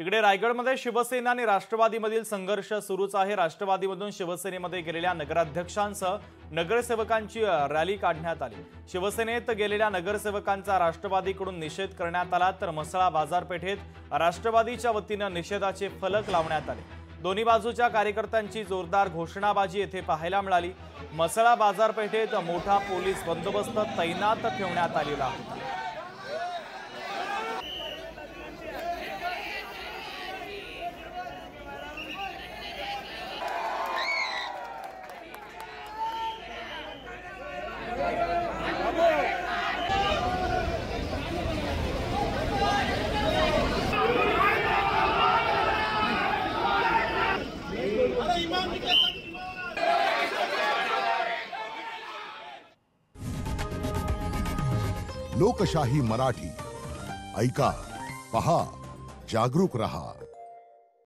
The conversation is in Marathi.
तिकडे रायगडमध्ये शिवसेना आणि राष्ट्रवादीमधील संघर्ष सुरूच आहे। राष्ट्रवादीमधून शिवसेनेमध्ये गेलेल्या नगराध्यक्षांसह नगरसेवकांची रॅली काढण्यात आली। शिवसेनेत गेलेल्या नगरसेवकांचा राष्ट्रवादीकडून निषेध करण्यात आला, तर म्हसळा बाजारपेठेत राष्ट्रवादीच्या वतीने निषेधाचे फलक लावण्यात आले। दोन्ही बाजूच्या कार्यकर्त्यांची जोरदार घोषणाबाजी येथे पाहायला मिळाली। म्हसळा बाजारपेठेत मोठा पोलीस बंदोबस्त तैनात ठेवण्यात आलेला होता। लोकशाही मराठी ऐका, पहा, जागरूक रहा।